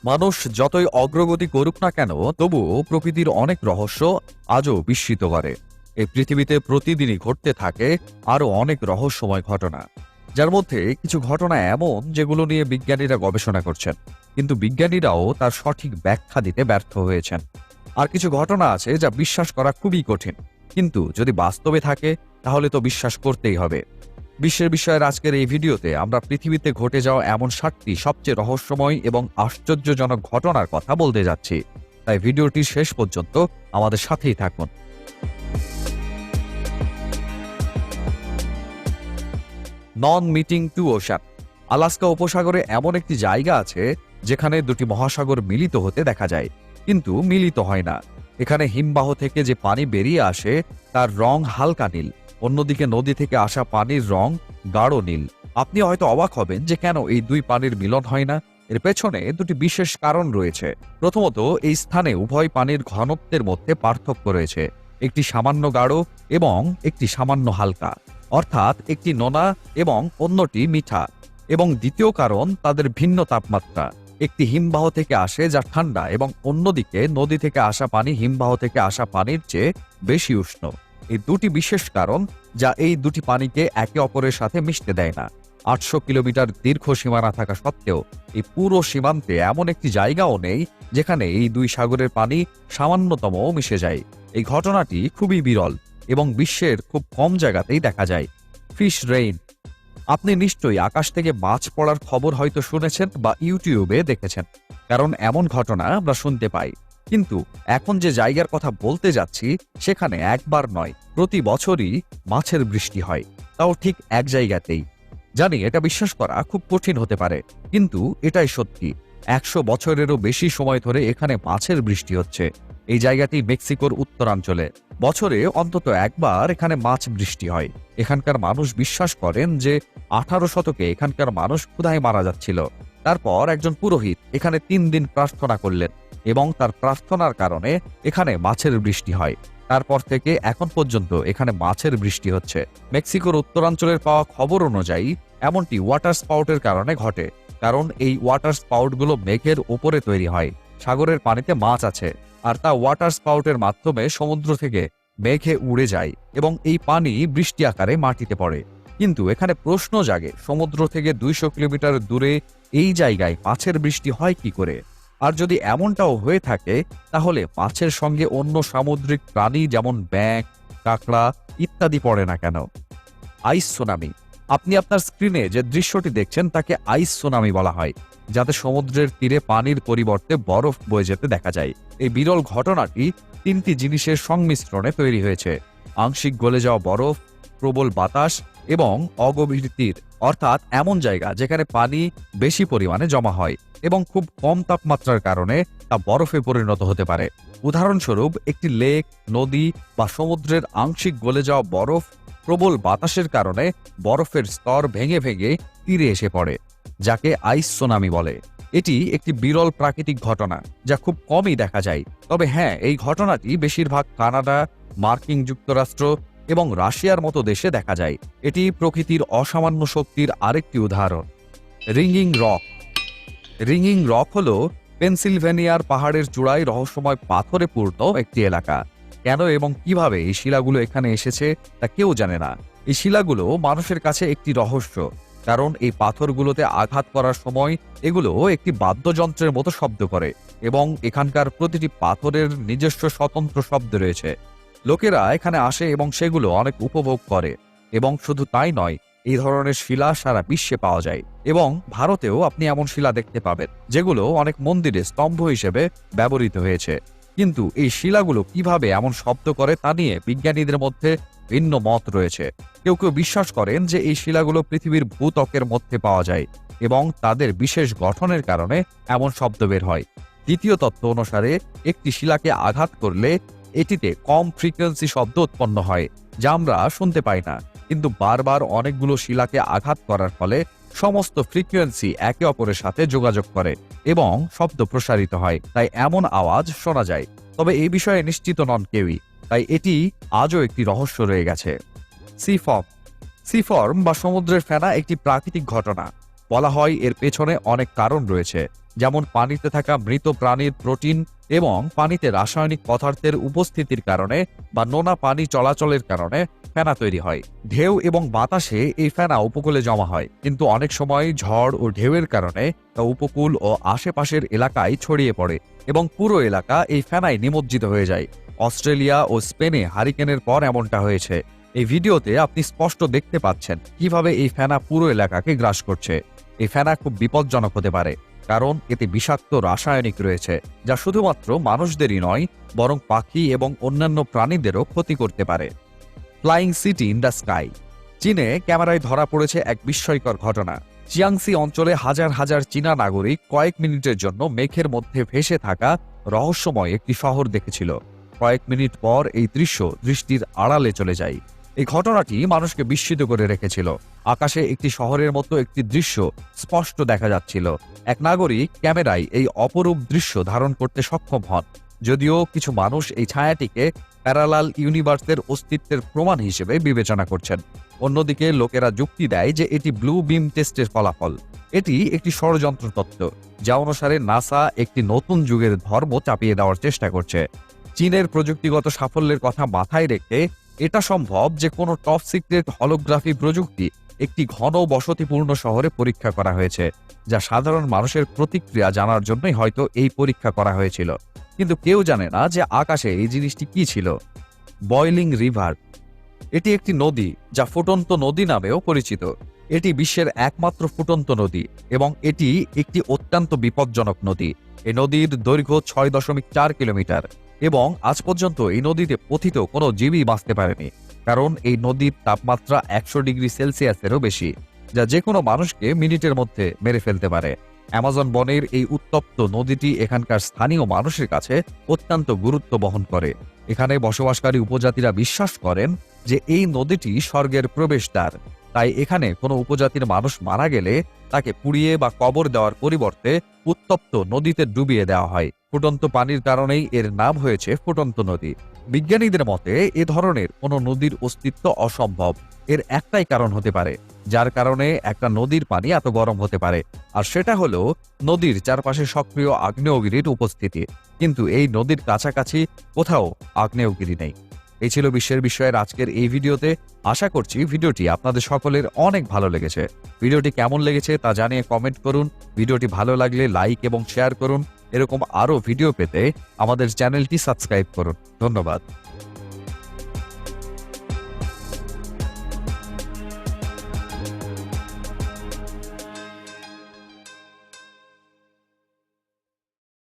মানুষ যতই অগ্রগতি করুক না কেন, তবুও প্রকৃতির অনেক রহস্য আজও বিস্মিত করে। এই পৃথিবীতে প্রতিদিনই ঘটতে থাকে আরও অনেক রহস্যময় ঘটনা, যার মধ্যে কিছু ঘটনা এমন যেগুলো নিয়ে বিজ্ঞানীরা গবেষণা করছেন, কিন্তু বিজ্ঞানীরাও তার সঠিক ব্যাখ্যা দিতে ব্যর্থ হয়েছেন। আর কিছু ঘটনা আছে যা বিশ্বাস করা খুবই কঠিন, কিন্তু যদি বাস্তবে থাকে তাহলে তো বিশ্বাস করতেই হবে। বিশ্বের বিষয়ের আজকের এই ভিডিওতে আমরা পৃথিবীতে ঘটে যাওয়া এমন 7টি সবচেয়ে রহস্যময় এবং আশ্চর্যজনক ঘটনার কথা বলতে যাচ্ছি, তাই ভিডিওটি শেষ পর্যন্ত আমাদের সাথেই থাকুন। নন মিটিং টু ওশান। আলাস্কা উপসাগরে এমন একটি জায়গা আছে যেখানে দুটি মহাসাগর মিলিত হতে দেখা যায়, কিন্তু মিলিত হয় না। এখানে হিমবাহ থেকে যে পানি বেরিয়ে আসে তার রং হালকা নীল, অন্যদিকে নদী থেকে আসা পানির রং গাঢ় নীল। আপনি হয়তো অবাক হবেন যে কেন এই দুই পানির মিলন হয় না। এর পেছনে দুটি বিশেষ কারণ রয়েছে। প্রথমত, এই স্থানে উভয় পানির ঘনত্বের মধ্যে পার্থক্য রয়েছে, একটি সামান্য গাঢ় এবং একটি সামান্য হালকা, অর্থাৎ একটি নোনা এবং অন্যটি মিঠা। এবং দ্বিতীয় কারণ তাদের ভিন্ন তাপমাত্রা, একটি হিমবাহ থেকে আসে যা ঠান্ডা এবং অন্যদিকে নদী থেকে আসা পানি হিমবাহ থেকে আসা পানির চেয়ে বেশি উষ্ণ। এই দুটি বিশেষ কারণ যা এই দুটি পানিকে একে অপরের সাথে মিশতে দেয় না। 800 কিলোমিটার দীর্ঘ সীমানা থাকা সত্ত্বেও এই পুরো সীমান্তে এমন একটি জায়গাও নেই যেখানে এই দুই সাগরের পানি সামান্যতম মিশে যায়। এই ঘটনাটি খুবই বিরল এবং বিশ্বের খুব কম জায়গাতেই দেখা যায়। Fish rain. আপনি নিশ্চয়ই আকাশ থেকে মাছ পড়ার খবর হয়তো শুনেছেন বা ইউটিউবে দেখেছেন, কারণ এমন ঘটনা আমরা শুনতে পাই। কিন্তু এখন যে জায়গার কথা বলতে যাচ্ছি সেখানে একবার নয়, প্রতি বছরই মাছের বৃষ্টি হয়, তাও ঠিক এক জায়গাতেই। জানি এটা বিশ্বাস করা খুব কঠিন হতে পারে, কিন্তু এটাই সত্যি। 100 বছরেরও বেশি সময় ধরে এখানে মাছের বৃষ্টি হচ্ছে। এই জায়গাটি মেক্সিকোর উত্তরাঞ্চলে। বছরে অন্তত একবার এখানে মাছ বৃষ্টি হয়। এখানকার মানুষ বিশ্বাস করেন যে 18 শতকে এখানকার মানুষ ক্ষুধায় মারা যাচ্ছিল। তারপর একজন পুরোহিত এখানে 3 দিন প্রার্থনা করলেন এবং তার প্রার্থনার কারণে এখানে মাছের বৃষ্টি হয়। তারপর থেকে এখন পর্যন্ত এখানে মাছের বৃষ্টি হচ্ছে। মেক্সিকোর উত্তরাঞ্চলের পাওয়া খবর অনুযায়ী এমনটি ওয়াটার স্পাউটের কারণে ঘটে, কারণ এই ওয়াটার স্পাউটগুলো মেঘের উপরে তৈরি হয়। সাগরের পানিতে মাছ আছে, আর তা ওয়াটার স্পাউটের মাধ্যমে সমুদ্র থেকে মেঘে উড়ে যায় এবং এই পানি বৃষ্টি আকারে মাটিতে পড়ে। কিন্তু এখানে প্রশ্ন জাগে, সমুদ্র থেকে 200 কিলোমিটার দূরে এই জায়গায় মাছের বৃষ্টি হয় কি করে? আর যদি এমনটাও হয়ে থাকে, তাহলে মাছের সঙ্গে অন্য সামুদ্রিক প্রাণী যেমন ব্যাঙ, কাঁকড়া ইত্যাদি পড়ে না কেন? আইস সুনামি। আপনি আপনার স্ক্রিনে যে দৃশ্যটি দেখছেন তাকে আইস সুনামি বলা হয়, যাতে সমুদ্রের তীরে পানির পরিবর্তে বরফ বয়ে যেতে দেখা যায়। এই বিরল ঘটনাটি 3টি জিনিসের সংমিশ্রণে তৈরি হয়েছে: আংশিক গলে যাওয়া বরফ, প্রবল বাতাস এবং অগভীর তীর, অর্থাৎ এমন জায়গা যেখানে পানি বেশি পরিমাণে জমা হয় এবং খুব কম তাপমাত্রার কারণে তা বরফে পরিণত হতে পারে। উদাহরণস্বরূপ, একটি লেক, নদী বা সমুদ্রের আংশিক গলে যাওয়া বরফ প্রবল বাতাসের কারণে বরফের স্তর ভেঙে ভেঙে তীরে এসে পড়ে, যাকে আইস সুনামি বলে। এটি একটি বিরল প্রাকৃতিক ঘটনা যা খুব কমই দেখা যায়। তবে হ্যাঁ, এই ঘটনাটি বেশিরভাগ কানাডা, মার্কিন যুক্তরাষ্ট্র এবং রাশিয়ার মতো দেশে দেখা যায়। এটি প্রকৃতির অসামান্য শক্তির আরেকটি উদাহরণ। Ringing rock. রিঙ্গিং রক হল পেনসিলভেনিয়ার পাহাড়ের চূড়ায় রহস্যময় পাথরে পূর্ণ একটি এলাকা। কেন এবং কিভাবে এই শিলাগুলো এখানে এসেছে তা কেউ জানে না। এই শিলাগুলো মানুষের কাছে একটি রহস্য, কারণ এই পাথরগুলোতে আঘাত করার সময় এগুলো একটি বাদ্যযন্ত্রের মতো শব্দ করে এবং এখানকার প্রতিটি পাথরের নিজস্ব স্বতন্ত্র শব্দ রয়েছে। লোকেরা এখানে আসে এবং সেগুলো অনেক উপভোগ করে। এবং শুধু তাই নয়, এই ধরনের শিলা সারা বিশ্বে পাওয়া যায় এবং ভারতেও আপনি এমন শিলা দেখতে পাবেন, যেগুলো অনেক মন্দিরে স্তম্ভ হিসেবে ব্যবহৃত হয়েছে। কিন্তু এই শিলাগুলো কিভাবে এমন শব্দ করে তা নিয়ে বিজ্ঞানীদের মধ্যে ভিন্ন মত রয়েছে। কেউ কেউ বিশ্বাস করেন যে এই শিলাগুলো পৃথিবীর ভূত্বকের মধ্যে পাওয়া যায় এবং তাদের বিশেষ গঠনের কারণে এমন শব্দ বের হয়। দ্বিতীয় তত্ত্ব অনুসারে, একটি শিলাকে আঘাত করলে এটিতে কম ফ্রিকোয়েন্সি শব্দ উৎপন্ন হয়, যা আমরা শুনতে পাই না। কিন্তু বারবার অনেকগুলো শিলাকে আঘাত করার ফলে সমস্ত ফ্রিকোয়েন্সি একে অপরের সাথে যোগাযোগ করে এবং শব্দ প্রসারিত হয়, তাই এমন আওয়াজ শোনা যায়। তবে এই বিষয়ে নিশ্চিত নন কেউই, তাই এটি আজও একটি রহস্য রয়ে গেছে। C form. সি ফর্ম বা সমুদ্রের ফেনা একটি প্রাকৃতিক ঘটনা। বলা হয় এর পেছনে অনেক কারণ রয়েছে। যেমন পানিতে থাকা মৃত প্রাণীর প্রোটিন এবং পানিতে রাসায়নিক পদার্থের উপস্থিতির কারণে বা নোনা পানি চলাচলের কারণে ফেনা তৈরি হয়। ঢেউ এবং বাতাসে এই ফেনা উপকূলে জমা হয়, কিন্তু অনেক সময় ঝড় ও ঢেউয়ের কারণে তা উপকূল ও আশেপাশের এলাকায় ছড়িয়ে পড়ে এবং পুরো এলাকা এই ফেনায় নিমজ্জিত হয়ে যায়। অস্ট্রেলিয়া ও স্পেনে হারিকেনের পর এমনটা হয়েছে। এই ভিডিওতে আপনি স্পষ্ট দেখতে পাচ্ছেন কিভাবে এই ফেনা পুরো এলাকাকে গ্রাস করছে। এই ফেনা খুব বিপজ্জনক হতে পারে, কারণ এতে বিষাক্ত রাসায়নিক রয়েছে যা শুধুমাত্র মানুষদেরই নয়, বরং পাখি এবং অন্যান্য প্রাণীদেরও ক্ষতি করতে পারে। Flying city in the sky. চীনে ক্যামেরায় ধরা পড়েছে এক বিস্ময়কর ঘটনা। চিয়াংসি অঞ্চলে হাজার হাজার চীনা নাগরিক কয়েক মিনিটের জন্য মেঘের মধ্যে ভেসে থাকা রহস্যময় একটি শহর দেখেছিল। কয়েক মিনিট পর এই দৃশ্য দৃষ্টির আড়ালে চলে যায়। এই ঘটনাটি মানুষকে বিস্মিত করে রেখেছিল। আকাশে একটি শহরের মতো একটি দৃশ্য স্পষ্ট দেখা যাচ্ছিল। এক নাগরিক ক্যামেরায় এই অপরূপ দৃশ্য ধারণ করতে সক্ষম হন, যদিও কিছু মানুষ এই ছায়াটিকে প্যারালাল ইউনিভার্সের অস্তিত্বের প্রমাণ হিসেবে বিবেচনা করছেন। অন্যদিকে লোকেরা যুক্তি দেয় যে এটি ব্লু বিম টেস্টের ফলাফল। এটি একটি ষড়যন্ত্র তত্ত্ব, যা অনুসারে নাসা একটি নতুন যুগের ধর্ম চাপিয়ে দেওয়ার চেষ্টা করছে। চীনের প্রযুক্তিগত সাফল্যের কথা মাথায় রেখে এটা সম্ভব যে কোনো টপ সিক্রেট হলোগ্রাফি প্রযুক্তি একটি ঘন বসতিপূর্ণ শহরে পরীক্ষা করা হয়েছে, যা সাধারণ মানুষের প্রতিক্রিয়া জানার জন্যই হয়তো এই পরীক্ষা করা হয়েছিল। কিন্তু কেউ জানে না যে আকাশে এই জিনিসটি কি ছিল। Boiling river. এটি একটি নদী যা ফুটন্ত নদী নামেও পরিচিত। এটি বিশ্বের একমাত্র ফুটন্ত নদী এবং এটি একটি অত্যন্ত বিপজ্জনক নদী। এই নদীর দৈর্ঘ্য 6.4 কিলোমিটার এবং আজ পর্যন্ত এই নদীতে পতিত কোনো জীবই বাঁচতে পারেনি, কারণ এই নদীর তাপমাত্রা 100 ডিগ্রি সেলসিয়াসেরও বেশি, যা যে কোনো মানুষকে মিনিটের মধ্যে মেরে ফেলতে পারে। অ্যামাজন বনের এই উত্তপ্ত নদীটি এখানকার স্থানীয় মানুষের কাছে অত্যন্ত গুরুত্ব বহন করে। এখানে বসবাসকারী উপজাতিরা বিশ্বাস করেন যে এই নদীটি স্বর্গের প্রবেশদ্বার। তাই এখানে কোনো উপজাতির মানুষ মারা গেলে তাকে পুড়িয়ে বা কবর দেওয়ার পরিবর্তে উত্তপ্ত নদীতে ডুবিয়ে দেওয়া হয়। ফুটন্ত পানির কারণেই এর নাম হয়েছে ফুটন্ত নদী। বিজ্ঞানীদের মতে এ ধরনের কোনো নদীর অস্তিত্ব অসম্ভব। এর একটাই কারণ হতে পারে যার কারণে একটা নদীর পানি এত গরম হতে পারে, আর সেটা হলো নদীর চারপাশে সক্রিয় আগ্নেয়গিরির উপস্থিতি। কিন্তু এই নদীর কাছাকাছি কোথাও আগ্নেয়গিরি নেই। এই ছিল বিশ্বের বিষয়ের আজকের এই ভিডিওতে। আশা করছি ভিডিওটি আপনাদের সকলের অনেক ভালো লেগেছে। ভিডিওটি কেমন লেগেছে তা জানিয়ে কমেন্ট করুন। ভিডিওটি ভালো লাগলে লাইক এবং শেয়ার করুন। এরকম আরও ভিডিও পেতে আমাদের চ্যানেলটি সাবস্ক্রাইব করুন। ধন্যবাদ।